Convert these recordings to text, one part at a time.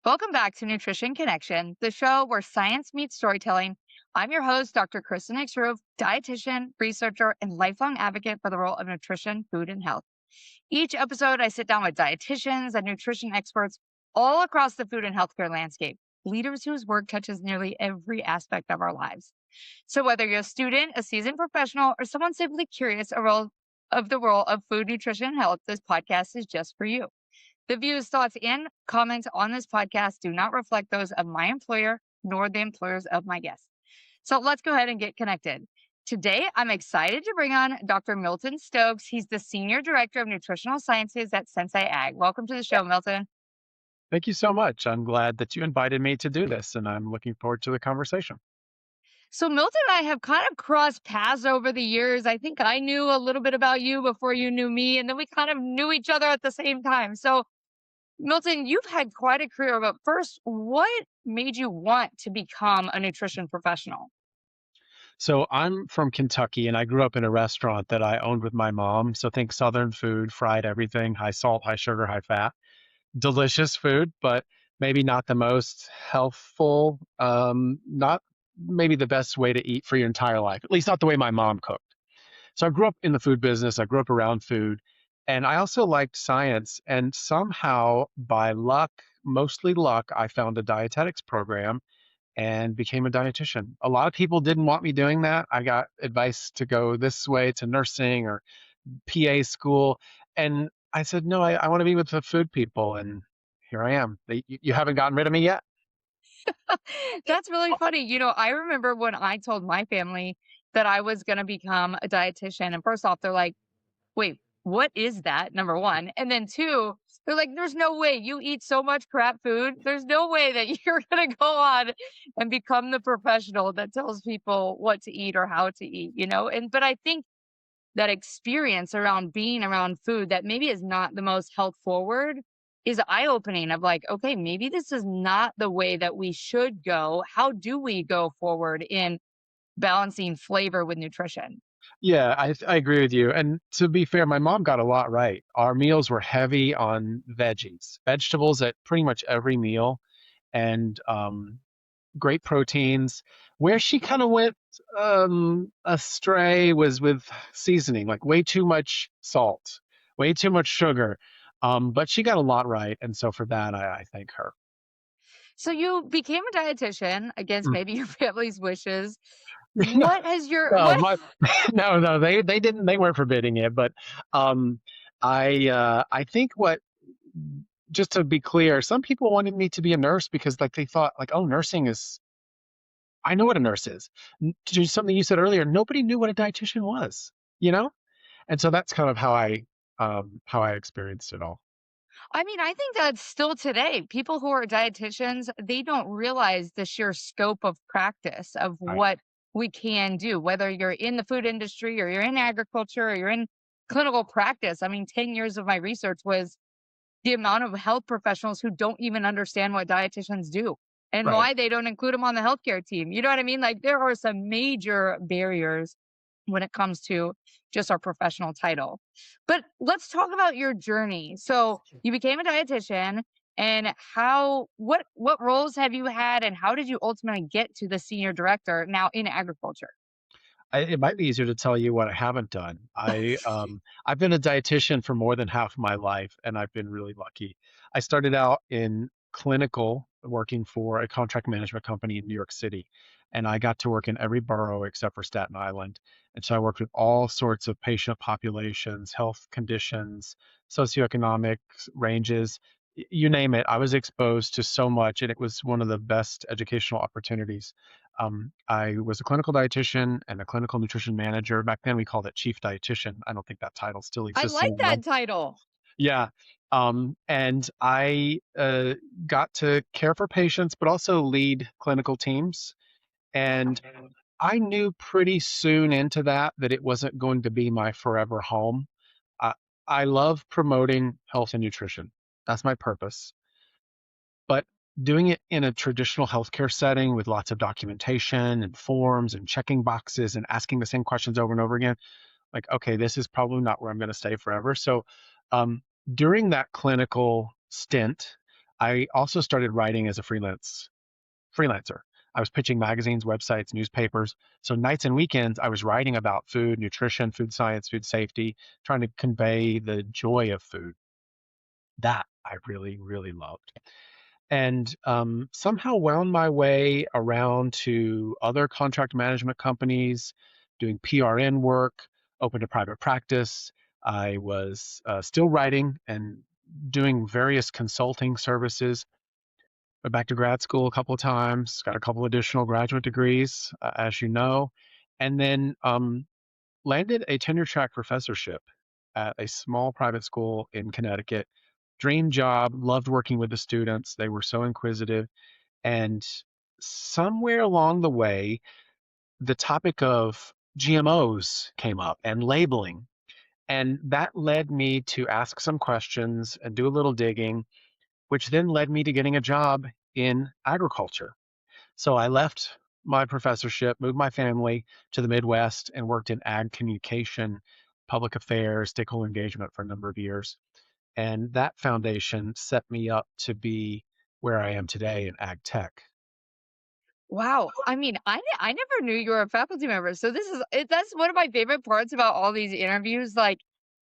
Welcome back to Nutrition Connection, the show where science meets storytelling. I'm your host, Dr. Kristen Hicks-Roof, dietitian, researcher, and lifelong advocate for the role of nutrition, food, and health. Each episode, I sit down with dietitians and nutrition experts all across the food and healthcare landscape, leaders whose work touches nearly every aspect of our lives. So whether you're a student, a seasoned professional, or someone simply curious of the role of food, nutrition, and health, this podcast is just for you. The views, thoughts, and comments on this podcast do not reflect those of my employer nor the employers of my guests. So let's go ahead and get connected. Today, I'm excited to bring on Dr. Milton Stokes. He's the Senior Director of Nutritional Sciences at Sensei Ag. Welcome to the show, Milton. Thank you so much. I'm glad that you invited me to do this, and I'm looking forward to the conversation. So, Milton and I have kind of crossed paths over the years. I think I knew a little bit about you before you knew me, and then we kind of knew each other at the same time. So, Milton, you've had quite a career, but first, what made you want to become a nutrition professional? So I'm from Kentucky, and I grew up in a restaurant that I owned with my mom. So think Southern food, fried everything, high salt, high sugar, high fat. Delicious food, but maybe not the most healthful, not maybe the best way to eat for your entire life, at least not the way my mom cooked. So I grew up in the food business. I grew up around food. And I also liked science. And somehow, by luck, mostly luck, I found a dietetics program and became a dietitian. A lot of people didn't want me doing that. I got advice to go this way to nursing or PA school. And I said, no, I want to be with the food people. And here I am. You haven't gotten rid of me yet? That's really funny. I remember when I told my family that I was going to become a dietitian. And first off, they're like, wait, what is that? Number one. And then two, they're like, there's no way you eat so much crap food. There's no way that you're going to go on and become the professional that tells people what to eat or how to eat. But I think that experience around being around food that maybe is not the most health forward is eye opening of like, okay, maybe this is not the way that we should go. How do we go forward in balancing flavor with nutrition? Yeah, I agree with you. And to be fair, my mom got a lot right. Our meals were heavy on vegetables at pretty much every meal, and great proteins. Where she kind of went astray was with seasoning, like way too much salt, way too much sugar. But she got a lot right, and so for that, I thank her. So you became a dietitian against Mm. maybe your family's wishes. No, What has your no, what no, they didn't, they weren't forbidding it, but um, I think what just to be clear, some people wanted me to be a nurse because like they thought like, oh, nursing is I know what a nurse is. To something you said earlier, nobody knew what a dietitian was, you know? And so that's kind of how I experienced it all. I mean, I think that still today, people who are dietitians, they don't realize the sheer scope of practice of Right. what we can do, whether you're in the food industry or you're in agriculture or you're in clinical practice. I mean, 10 years of my research was the amount of health professionals who don't even understand what dietitians do and Right. why they don't include them on the healthcare team. You know what I mean? Like there are some major barriers when it comes to just our professional title. But let's talk about your journey. So you became a dietitian and what roles have you had and how did you ultimately get to the senior director now in agriculture? It might be easier to tell you what I haven't done. I've been a dietitian for more than half of my life, and I've been really lucky. I started out in clinical, working for a contract management company in New York City, and I got to work in every borough except for Staten Island. And so I worked with all sorts of patient populations, health conditions, socioeconomic ranges, you name it. I was exposed to so much, and it was one of the best educational opportunities. I was a clinical dietitian and a clinical nutrition manager. Back then, we called it chief dietitian. I don't think that title still I exists like anymore. that title. Yeah. And I got to care for patients, but also lead clinical teams. And I knew pretty soon into that it wasn't going to be my forever home. I, I love promoting health and nutrition. That's my purpose. But doing it in a traditional healthcare setting with lots of documentation and forms and checking boxes and asking the same questions over and over again, like, okay, this is probably not where I'm going to stay forever. So um, during that clinical stint, I also started writing as a freelancer. I was pitching magazines, websites, newspapers. So nights and weekends, I was writing about food, nutrition, food science, food safety, trying to convey the joy of food. That I really, really loved. And somehow wound my way around to other contract management companies, doing PRN work, open to private practice. I was still writing and doing various consulting services. Went back to grad school a couple of times, got a couple additional graduate degrees, as you know, and then landed a tenure track professorship at a small private school in Connecticut. Dream job, loved working with the students. They were so inquisitive. And somewhere along the way, the topic of GMOs came up and labeling. And that led me to ask some questions and do a little digging, which then led me to getting a job in agriculture. So I left my professorship, moved my family to the Midwest, and worked in ag communication, public affairs, stakeholder engagement for a number of years. And that foundation set me up to be where I am today in ag tech. Wow. I mean, I never knew you were a faculty member. So that's one of my favorite parts about all these interviews. Like,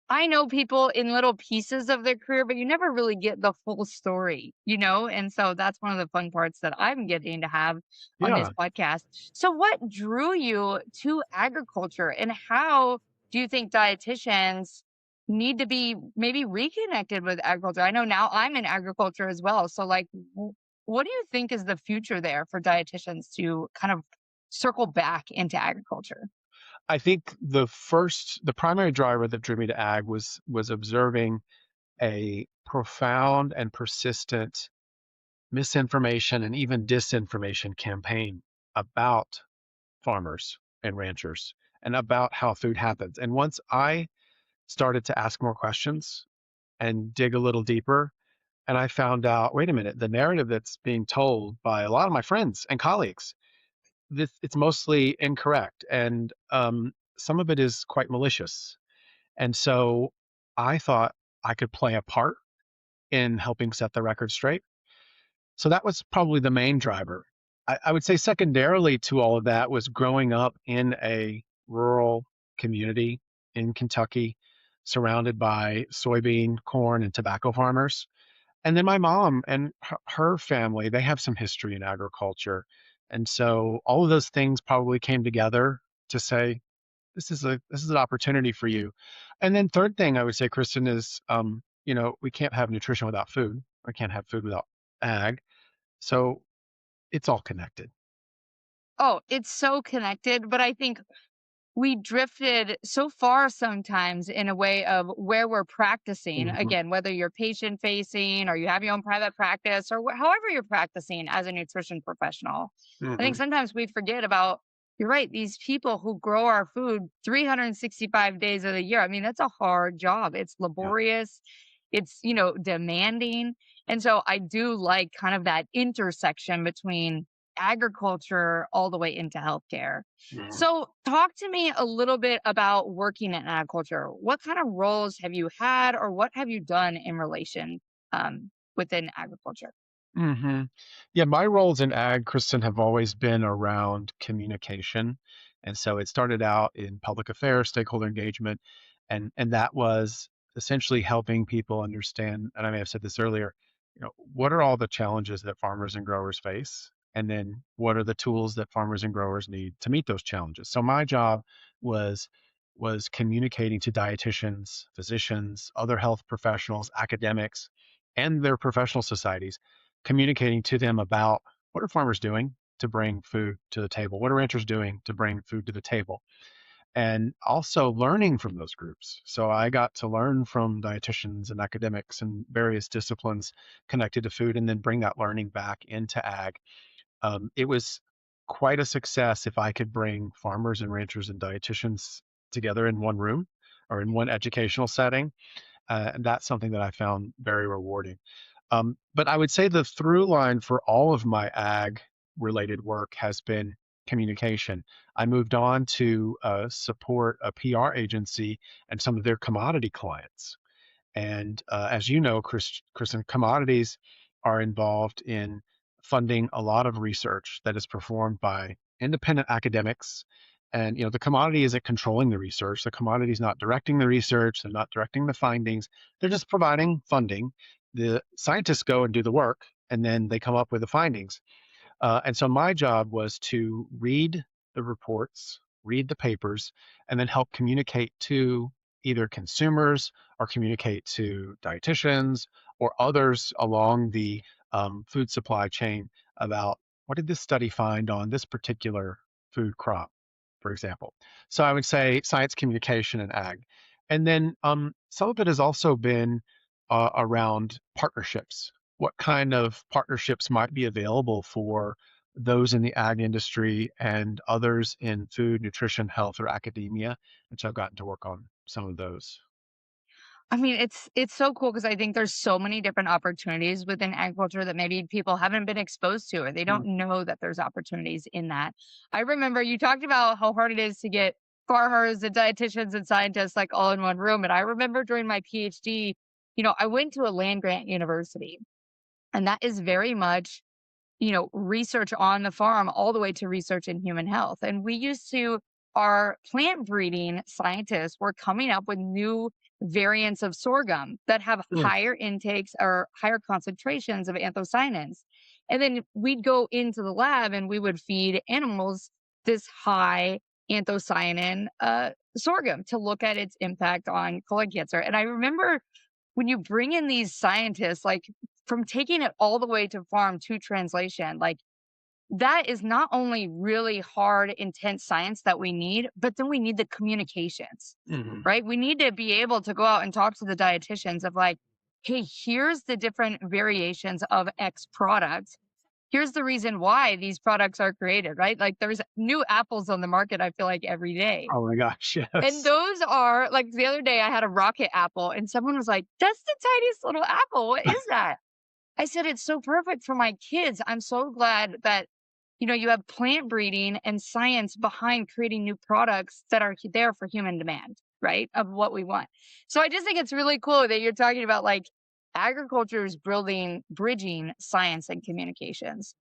I know people in little pieces of their career, but you never really get the full story, you know? And so that's one of the fun parts that I'm getting to have on this Yeah. podcast. So what drew you to agriculture, and how do you think dietitians need to be maybe reconnected with agriculture? I know now I'm in agriculture as well. So like, what do you think is the future there for dietitians to kind of circle back into agriculture? I think the primary driver that drew me to ag was observing a profound and persistent misinformation and even disinformation campaign about farmers and ranchers and about how food happens. And once I started to ask more questions and dig a little deeper, and I found out, wait a minute, the narrative that's being told by a lot of my friends and colleagues, it's mostly incorrect, and some of it is quite malicious. And so I thought I could play a part in helping set the record straight. So that was probably the main driver. I would say secondarily to all of that was growing up in a rural community in Kentucky, surrounded by soybean, corn, and tobacco farmers. And then my mom and her family, they have some history in agriculture. And so all of those things probably came together to say, this is an opportunity for you. And then third thing I would say, Kristen, is we can't have nutrition without food. We can't have food without ag. So it's all connected. Oh, it's so connected, but I think we drifted so far sometimes in a way of where we're practicing. Hmm. Again, whether you're patient facing or you have your own private practice, or however you're practicing as a nutrition professional. I think Hmm. sometimes we forget about, you're right, these people who grow our food 365 days of the year. I mean, that's a hard job. It's Yeah. laborious, it's, demanding. And so I do like kind of that intersection between agriculture all the way into healthcare. Mhm. So, talk to me a little bit about working in agriculture. What kind of roles have you had, or what have you done in relation within agriculture? Hmm. Yeah, my roles in ag, Kristen, have always been around communication. And so it started out in public affairs, stakeholder engagement, and that was essentially helping people understand, and I may have said this earlier, what are all the challenges that farmers and growers face? And then what are the tools that farmers and growers need to meet those challenges? So my job was was communicating to dietitians, physicians, other health professionals, academics, and their professional societies, communicating to them about what are farmers doing to bring food to the table? What are ranchers doing to bring food to the table? And also learning from those groups. So I got to learn from dietitians and academics and various disciplines connected to food and then bring that learning back into ag. It was quite a success if I could bring farmers and ranchers and dietitians together in one room or in one educational setting, and that's something that I found very rewarding. But I would say the through line for all of my ag related work has been communication. I moved on to support a PR agency and some of their commodity clients. And as you know, Kristen, commodities are involved in funding a lot of research that is performed by independent academics. And the commodity isn't controlling the research. The commodity is not directing the research. They're not directing the findings. They're just providing funding. The scientists go and do the work, and then they come up with the findings. And so my job was to read the reports, read the papers, and then help communicate to either consumers or communicate to dietitians or others along the food supply chain about what did this study find on this particular food crop, for example. So I would say science communication and ag. And then some of it has also been around partnerships. What kind of partnerships might be available for those in the ag industry and others in food, nutrition, health, or academia? And so I've gotten to work on some of those. I mean, it's so cool because I think there's so many different opportunities within agriculture that maybe people haven't been exposed to, or they Mm. don't know that there's opportunities in that. I remember you talked about how hard it is to get farmers and dietitians and scientists like all in one room. And I remember during my PhD, I went to a land grant university, and that is very much research on the farm all the way to research in human health. And our plant breeding scientists were coming up with new variants of sorghum that have Mm. higher intakes or higher concentrations of anthocyanins. And then we'd go into the lab and we would feed animals this high anthocyanin sorghum to look at its impact on colon cancer. And I remember when you bring in these scientists, like from taking it all the way to farm to translation, like that is not only really hard, intense science that we need, but then we need the communications, Mhm. right? We need to be able to go out and talk to the dietitians of like, hey, here's the different variations of X product. Here's the reason why these products are created, right? Like there's new apples on the market, I feel like every day. Oh my gosh, And yes. those are like the other day I had a rocket apple and someone was like, that's the tiniest little apple. What is that? I said, it's so perfect for my kids. I'm so glad that, you have plant breeding and science behind creating new products that are there for human demand, right? Of what we want. So I just think it's really cool that you're talking about like agriculture is bridging science and communications.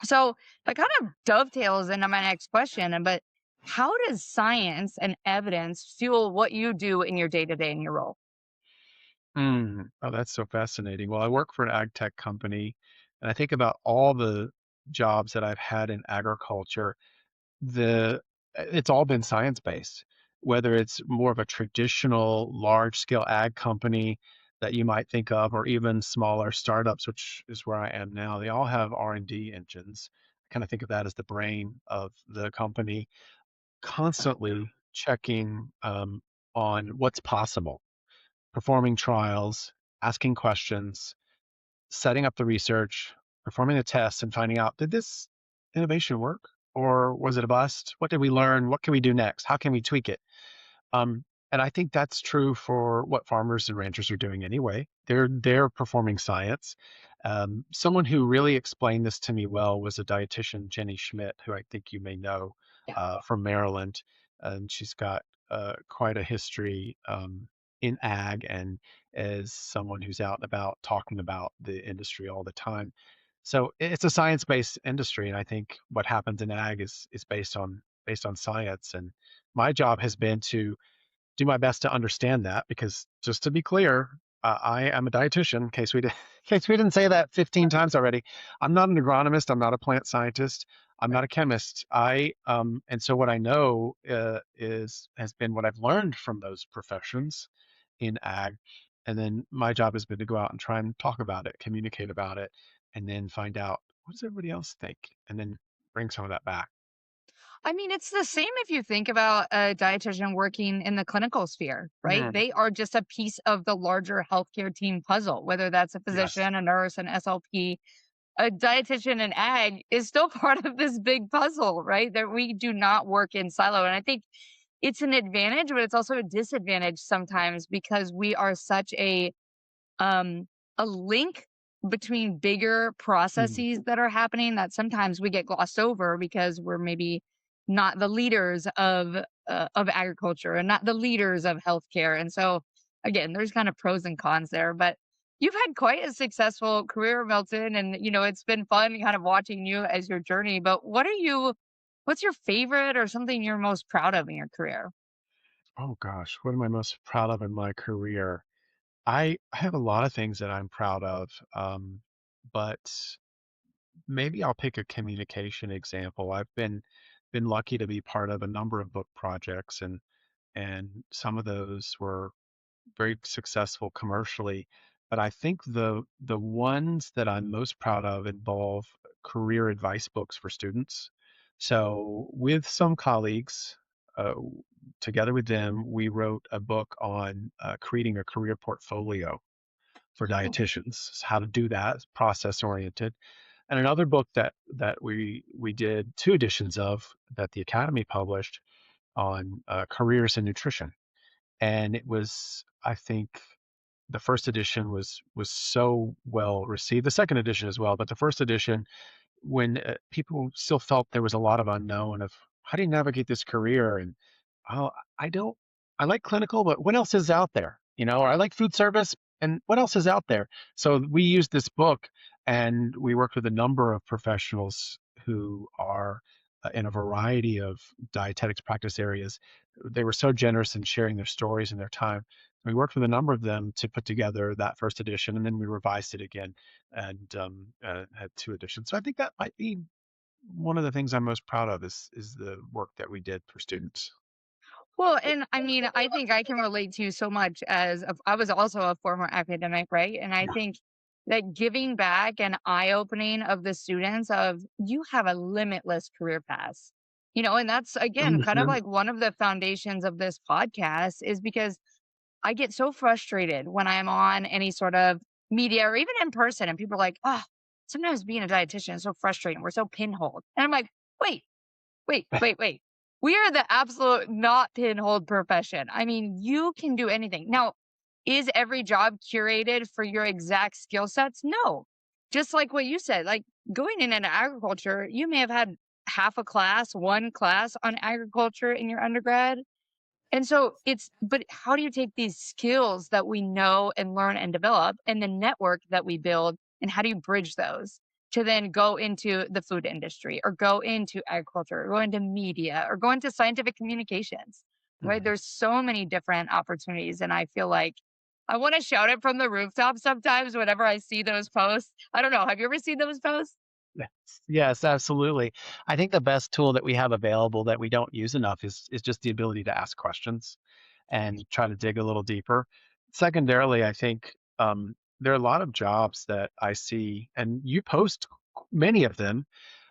So that kind of dovetails into my next question. But how does science and evidence fuel what you do in your day to day in your role? Oh, that's so fascinating. Well, I work for an ag tech company, and I think about all the jobs that I've had in agriculture. The it's all been science-based, whether it's more of a traditional large-scale ag company that you might think of, or even smaller startups, which is where I am now. They all have R&D engines. I kind of think of that as the brain of the company, constantly checking on what's possible, performing trials, asking questions, setting up the research, performing the tests, and finding out, did this innovation work or was it a bust? What did we learn? What can we do next? How can we tweak it? And I think that's true for what farmers and ranchers are doing anyway. They're performing science. Someone who really explained this to me well was a dietitian, Jenny Schmidt, who I think you may know Yeah. from Maryland, and she's got quite a history in ag and as someone who's out and about talking about the industry all the time. So it's a science-based industry, and I think what happens in ag is based on science. And my job has been to do my best to understand that because just to be clear, I am a dietitian. In case we didn't say that 15 times already. I'm not an agronomist. I'm not a plant scientist. I'm not a chemist. And so what I know has been what I've learned from those professions in ag, and then my job has been to go out and try and talk about it, communicate about it, and then find out what does everybody else think, and then bring some of that back. I mean, it's the same if you think about a dietitian working in the clinical sphere, right? Mm, They are just a piece of the larger healthcare team puzzle, whether that's a yes. physician, a nurse, an SLP. A dietitian in ag is still part of this big puzzle, right? That we do not work in silo. And I think it's an advantage, but it's also a disadvantage sometimes because we are such um a link between bigger Mhm. processes that are happening that sometimes we get glossed over because we're maybe not the leaders of agriculture and not the leaders of healthcare. And so again, there's kind of pros and cons there. But You've had quite a successful career, Milton, and it's been fun kind of watching you as your journey. But what's your favorite or something you're most proud of in your career? Oh gosh, what am I most proud of in my career? I have a lot of things that I'm proud of, but maybe I'll pick a communication example. I've been lucky to be part of a number of book projects, and some of those were very successful commercially. But I think the ones that I'm most proud of involve career advice books for students. So with some colleagues, uh, together with them, we wrote a book on creating a career portfolio for Oh, dietitians, how to do that, process oriented. And another book that we did two editions of that the Academy published on careers in nutrition. And it was, I think, the first edition was so well received. The second edition as well, but the first edition, when people still felt there was a lot of unknown of how do you navigate this career, and oh, I don't, I like clinical, but what else is out there? Or I like food service, and what else is out there? So we used this book, and we worked with a number of professionals who are in a variety of dietetics practice areas. They were so generous in sharing their stories and their time. We worked with a number of them to put together that first edition, and then we revised it again and had two editions. So I think that might be one of the things I'm most proud of is the work that we did for students. well, and I mean, I think I can relate to you so much I was also a former academic, right? And I think that giving back and eye opening of the students of you have a limitless career path. And that's again kind of Mhm. like one of the foundations of this podcast is because I get so frustrated when I'm on any sort of media or even in person and people are like, oh, sometimes being a dietitian is so frustrating. We're so pinholed. And I'm like, wait, wait. We are the absolute not pinholed profession. I mean, you can do anything. Now, is every job curated for your exact skill sets? No. Just like what you said, like going into agriculture, you may have had half a class, one class on agriculture in your undergrad, and so but how do you take these skills that we know and learn and develop and the network that we build, and how do you bridge those to then go into the food industry or go into agriculture or go into media or go into scientific communications, right? Mhm. There's so many different opportunities. And I feel like I want to shout it from the rooftop sometimes whenever I see those posts. I don't know. Have you ever seen those posts? Yes, yes, absolutely. I think the best tool that we have available that we don't use enough is just the ability to ask questions and try to dig a little deeper. Secondarily, I think there are a lot of jobs that I see, and you post many of them.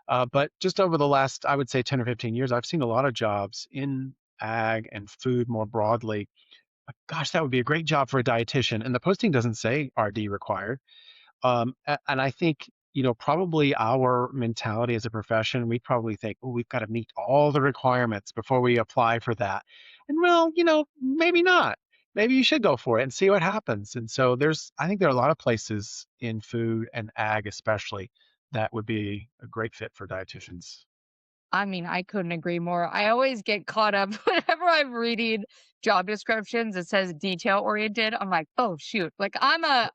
But just over the last, I would say, 10 or 15 years, I've seen a lot of jobs in ag and food more broadly. Like, gosh, that would be a great job for a dietitian. And the posting doesn't say RD required. And I think, probably our mentality as a profession, we probably think, oh, we've got to meet all the requirements before we apply for that. And well, maybe not. Maybe you should go for it and see what happens. And so I think there are a lot of places in food and ag, especially, that would be a great fit for dietitians. I mean, I couldn't agree more. I always get caught up whenever I'm reading job descriptions. It says detail oriented. I'm like, oh shoot! Like I'm a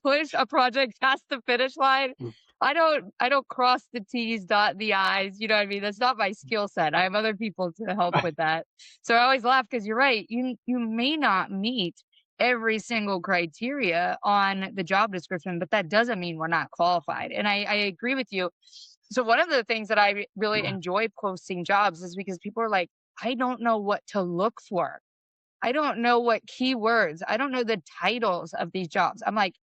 push a project past the finish line. I don't cross the T's, dot the I's. You know what I mean? That's not my skill set. I have other people to help with that. So I always laugh because you're right. You may not meet every single criteria on the job description, but that doesn't mean we're not qualified. And I agree with you. So one of the things that I really enjoy posting jobs is because people are like, I don't know what to look for. I don't know what keywords. I don't know the titles of these jobs. I'm like,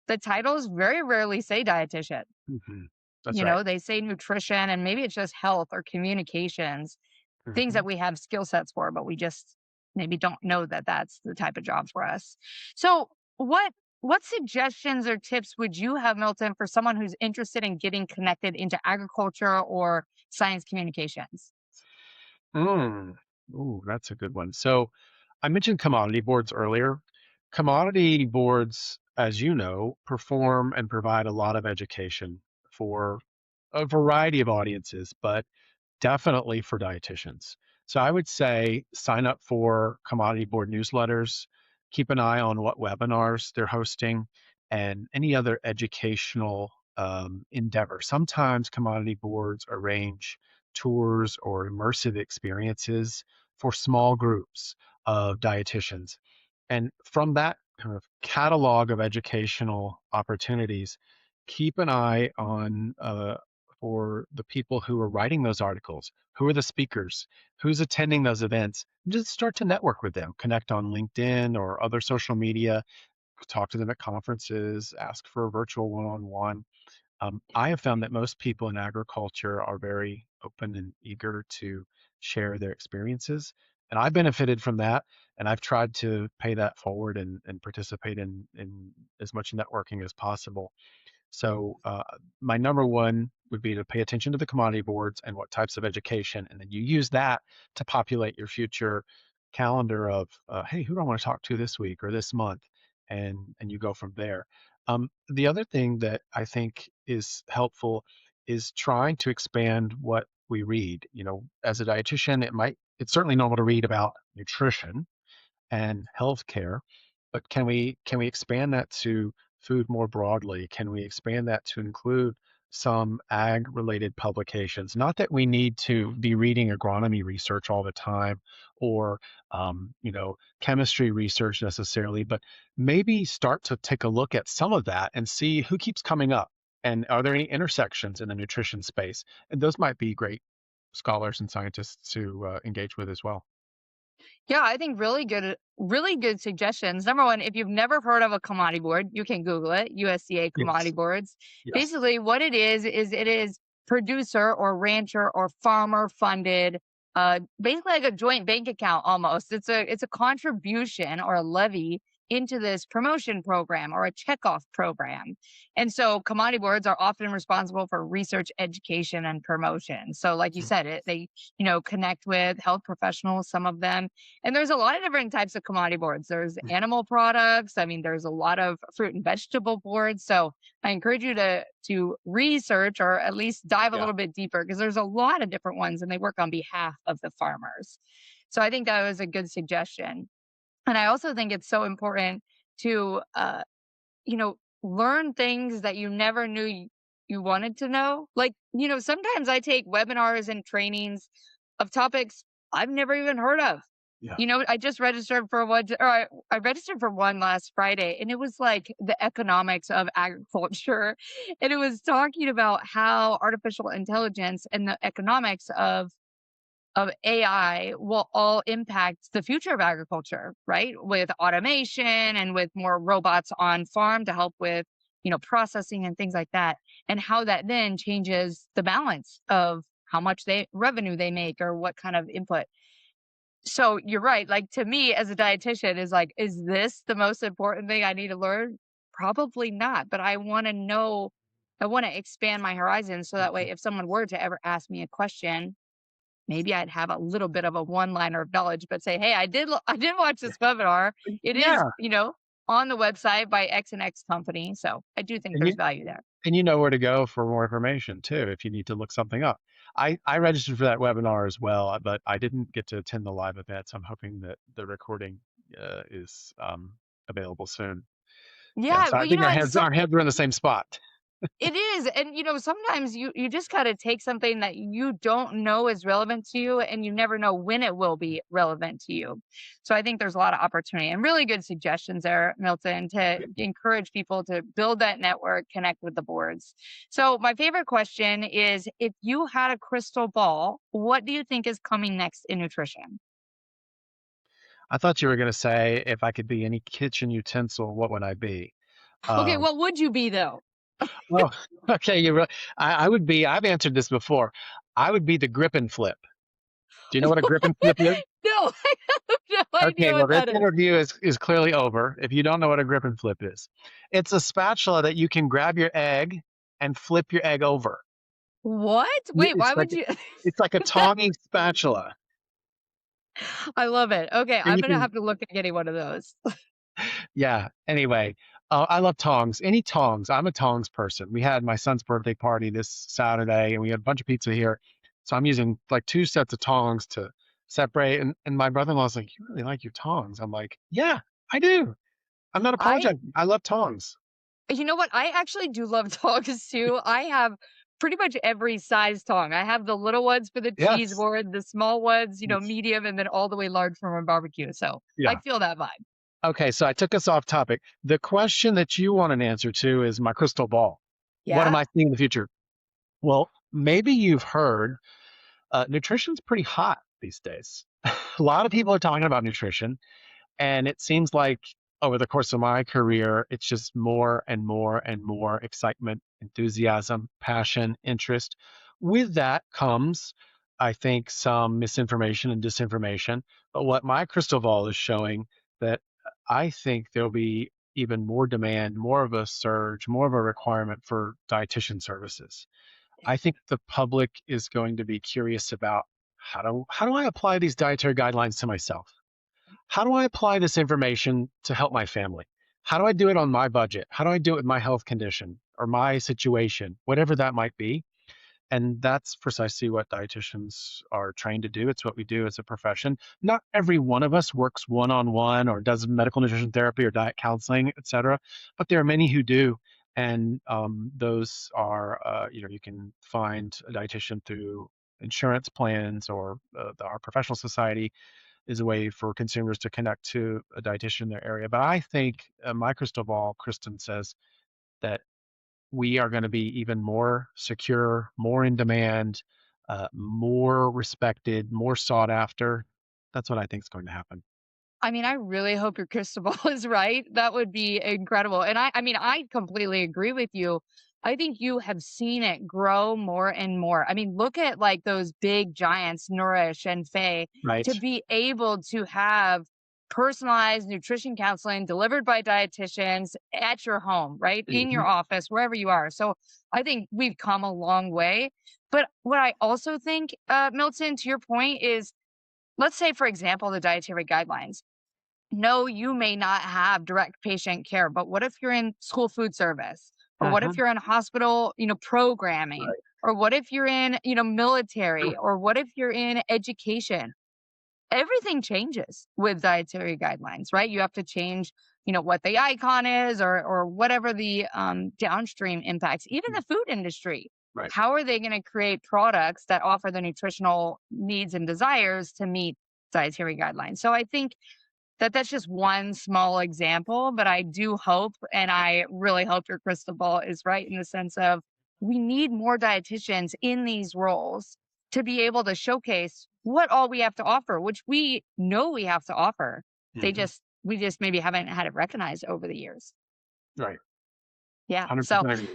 the titles very rarely say dietitian. Mhm. That's right. They say nutrition and maybe it's just health or communications, things that Mhm. we have skill sets for, but we just maybe don't know that that's the type of job for us. So, what suggestions or tips would you have, Milton, for someone who's interested in getting connected into agriculture or science communications? Mm. Ooh, that's a good one. So I mentioned commodity boards earlier. Commodity boards, as you know, perform and provide a lot of education for a variety of audiences, but definitely for dietitians. So I would say sign up for commodity board newsletters, keep an eye on what webinars they're hosting, and any other educational endeavor. Sometimes commodity boards arrange tours or immersive experiences for small groups of dietitians. And from that kind of catalog of educational opportunities, keep an eye on for the people who are writing those articles, who are the speakers, who's attending those events. Just start to network with them, connect on LinkedIn or other social media, talk to them at conferences, ask for a virtual one-on-one. I have found that most people in agriculture are very open and eager to share their experiences. And I benefited from that. And I've tried to pay that forward and participate in as much networking as possible. So my number one would be to pay attention to the commodity boards and what types of education, and then you use that to populate your future calendar of, hey, who do I want to talk to this week or this month, and you go from there. The other thing that I think is helpful is trying to expand what we read. You know, as a dietitian, it's certainly normal to read about nutrition and healthcare, but can we expand that to food more broadly? Can we expand that to include some ag related publications? Not that we need to be reading agronomy research all the time or chemistry research necessarily, but maybe start to take a look at some of that and see who keeps coming up. And are there any intersections in the nutrition space? And those might be great scholars and scientists to engage with as well. Yeah, I think really good suggestions. Number one, if you've never heard of a commodity board, you can Google it, USDA commodity Yes. boards. Yes. Basically, what it is producer or rancher or farmer funded, basically like a joint bank account almost. It's a contribution or a levy into this promotion program or a checkoff program. And so commodity boards are often responsible for research, education, and promotion. So like you said, they connect with health professionals, some of them, and there's a lot of different types of commodity boards. There's animal products. I mean, there's a lot of fruit and vegetable boards. So I encourage you to research or at least dive a Yeah. little bit deeper because there's a lot of different ones and they work on behalf of the farmers. So I think that was a good suggestion. And I also think it's so important to learn things that you never knew you wanted to know. Like, sometimes I take webinars and trainings of topics I've never even heard of. Yeah. I just registered for one, or I registered for one last Friday, and it was like the economics of agriculture. And it was talking about how artificial intelligence and the economics of AI will all impact the future of agriculture, right? With automation and with more robots on farm to help with processing and things like that. And how that then changes the balance of how much revenue they make or what kind of input. So you're right. Like to me as a dietitian is like, is this the most important thing I need to learn? Probably not, but I want to know, I want to expand my horizons so that way if someone were to ever ask me a question, maybe I'd have a little bit of a one-liner of knowledge, but say, "Hey, I did watch this webinar. It is, Yeah. on the website by X and X company." So I do think And there's you value there. and you know where to go for more information too if you need to look something up. I registered for that webinar as well, but I didn't get to attend the live event, so I'm hoping that the recording is available soon. Yeah, Yeah, so well, I think our and heads our heads are in the same spot. it is, and sometimes you just gotta take something that you don't know is relevant to you, and you never know when it will be relevant to you. So I think there's a lot of opportunity and really good suggestions there, Milton, to encourage people to build that network, connect with the boards. So my favorite question is, if you had a crystal ball, what do you think is coming next in nutrition? I thought you were going to say if I could be any kitchen utensil, what would I be? Okay, Um, what would you be though? oh, okay. I would be. I've answered this before. I would be the grip and flip. Do you know what a grip and flip is? No, I have no Okay, idea well, what this that is. interview is clearly over. If you don't know what a grip and flip is, it's a spatula that you can grab your egg and flip your egg over. What? Yeah, Wait, why would you? it's like a tongy spatula, I love it. Okay, and I'm you gonna can have to look at getting one of those. yeah. Anyway, I love tongs. Any tongs. I'm a tongs person. We had my son's birthday party this Saturday, and we had a bunch of pizza here, so I'm using like two sets of tongs to separate. And my brother-in-law's like, "You really like your tongs?" I'm like, "Yeah, I do. I'm not I apologizing. I love tongs." You know what? I actually do love dogs too. I have pretty much every size tongue. I have the little ones for the cheese Yes. board, the small ones, Yes. medium, and then all the way large for my barbecue. So I Yeah. feel that vibe. Okay, so I took us off topic. The question that you want an answer to is my crystal ball. What am Yeah. I seeing in the future? Well, maybe you've heard nutrition's pretty hot these days. A lot of people are talking about nutrition, and it seems like over the course of my career, it's just more and more and more excitement, enthusiasm, passion, interest. With that comes, I think, some misinformation and disinformation. But what my crystal ball is showing that I think there'll be even more demand, more of a surge, more of a requirement for dietitian services. I think the public is going to be curious about how do I apply these dietary guidelines to myself? How do I apply this information to help my family? How do I do it on my budget? How do I do it with my health condition or my situation, whatever that might be? And that's precisely what dietitians are trained to do. It's what we do as a profession. Not every one of us works one-on-one or does medical nutrition therapy or diet counseling, et cetera, but there are many who do. And those are, you can find a dietitian through insurance plans or our professional society is a way for consumers to connect to a dietitian in their area. But I think my crystal ball, Kristen, says that we are going to be even more secure, more in demand, more respected, more sought after. That's what I think is going to happen. I mean, I really hope your crystal ball is right. That would be incredible. And I mean, I completely agree with you. I think you have seen it grow more and more. I mean, look at like those big giants, Nourish and Faye, Right. to be able to have personalized nutrition counseling delivered by dietitians at your home, right? In Hmm. your office, wherever you are. So I think we've come a long way. But what I also think, Milton, to your point, is let's say, for example, the dietary guidelines. No, you may not have direct patient care, but what if you're in school food service? Or what if Hmm. you're in hospital, programming? Right. Or what if you're in, military? Sure. Or what if you're in education? Everything changes with dietary guidelines, right? You have to change, what the icon is or whatever the downstream impacts, even the food industry. Right. How are they going to create products that offer the nutritional needs and desires to meet dietary guidelines? So I think that that's just one small example, but I do hope, and I really hope your crystal ball is right in the sense of we need more dietitians in these roles to be able to showcase what all we have to offer, which we know we have to offer. Hmm. We just maybe haven't had it recognized over the years. Right. Yeah. So 100% agree.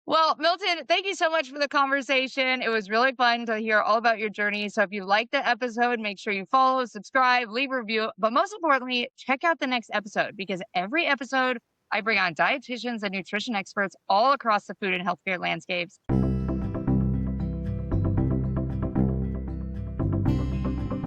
well, Milton, thank you so much for the conversation. It was really fun to hear all about your journey. So if you liked the episode, make sure you follow, subscribe, leave a review. But most importantly, check out the next episode because every episode I bring on dietitians and nutrition experts all across the food and healthcare landscapes